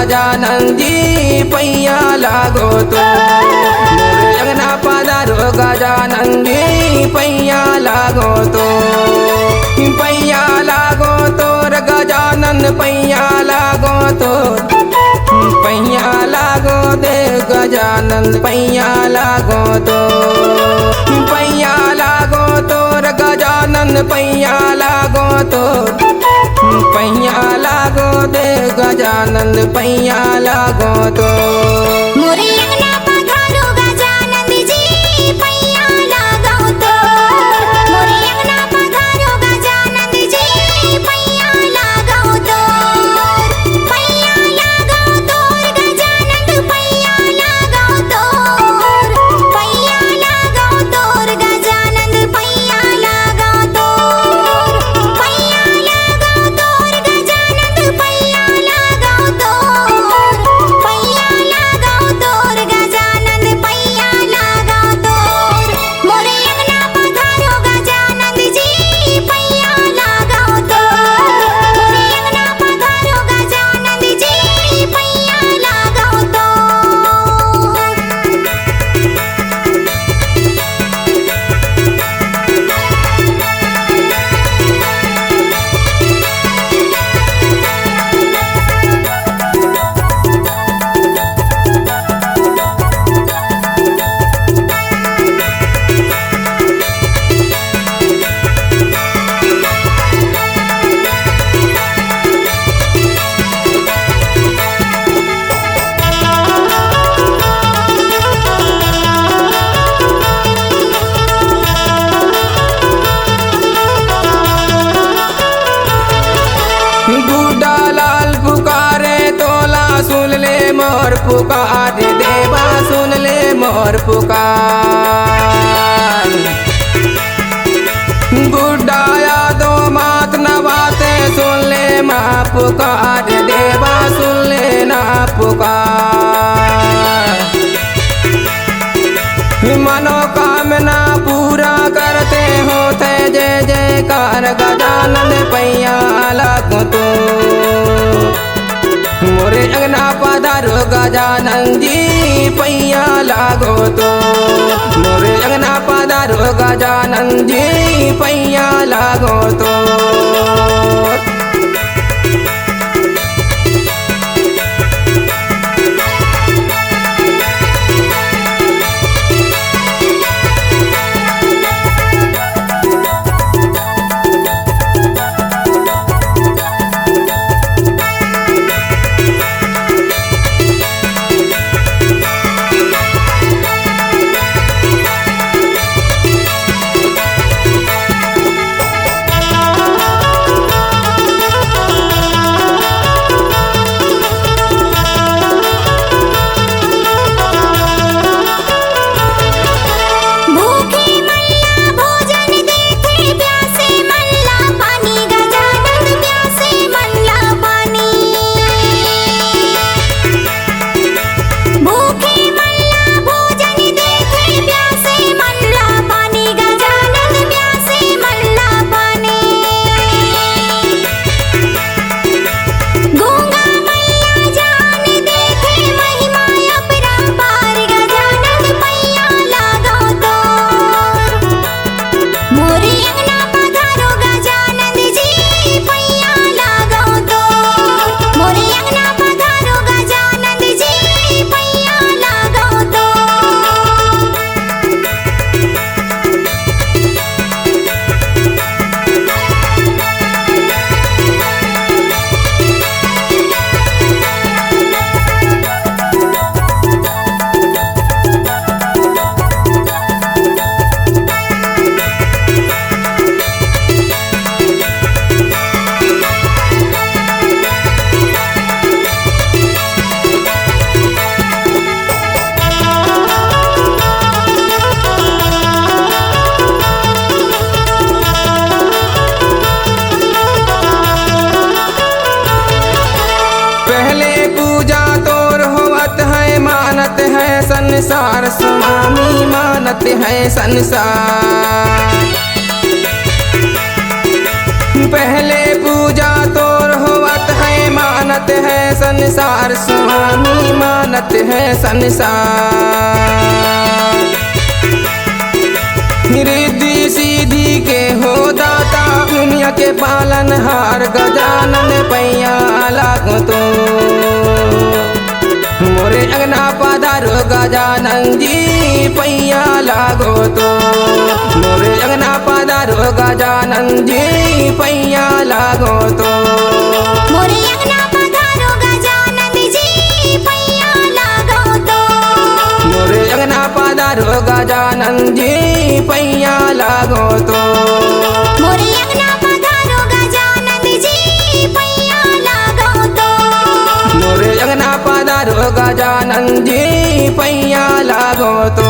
गजानन जी पैया लागो तो। मोरे अंगना पधारो गजानन जी पैया लागो तो। पैया लागो तोर गजानन पैया लागो तो। पैया लागो दे गजानन पैया लागो तो। पैया लागो तोर गजानन पैया लागो तो। पैया लागो दे गजानन पैया लागो तो। मोरे अंगना पधारो गजानन जी पैया लागो तो। मोरे अंगना पधारो गजानन जी पैया लागो तो। पैया लागो तोर गजानन पैया लागो तोर। पैया लागो तोर गजानन पैया लागो तोर। पैया लागो तोर गजानन पैया लागो तोर। पैया लागो तोर गजानन पैया लागो तोर। मोरे अंगना पधारो गजानन जी पैया लागो तो। मोरे अंगना पधारो गजानन जी पैया लागो तो। बूढ़ा लाल पुकारे तोला सुन ले मोर पुकार। देवा सुन ले मोर पुकार। बूढ़ा यादो मात नवाते सुन ले माँ पुकार। देवा सुन ले ना पुकार। मनोकामना पूरा करते होते जय जयकार गजानन पैया लागो तो। मोरे अंगना पधारो गजानन जी पैया लागो तो। मोरे अंगना पधारो गजानन जी पैया लागो तो। भूखे मल्ला भोजन देखे प्यासे मल्ला पानी गजानन प्यासे मल्ला पानी। भूखे मल्ला भोजन देखे प्यासे मल्ला पानी गजानन प्यासे मल्ला पानी। गूंगा मल्ला जान देखे महिमा अपरंपार गजानन पैया लागो तो। मोरे अंगना पधारो गजानन जी पैया लागो तो। मोरे अंगना पधारो गजानन जी पैया लागो तो। पहले पूजा तोर होवत है मानत है संसार। स्वामी मानत है संसार। पहले पूजा तोर होवत है मानत मानत है संसार, स्वामी मानत है संसार। रिद्धि सीधी के हो दाता, दुनिया के पालनहार, गजानन पैया लागो तो। मोरे अंगना पधारो गजानन जी पैया लागो तो। मोरे अंगना पधारो गजानन जी पैया लागो तो। मोरे अंगना पधारो गजानन जी पैया लागो तो। मोरे अंगना पधारो गजानन जी पैया लागो तो। मोरे अंगना पधारो गजानन जी पैया लागो तो। मोरे अंगना पधारो गजानन जी पैया लागो तो।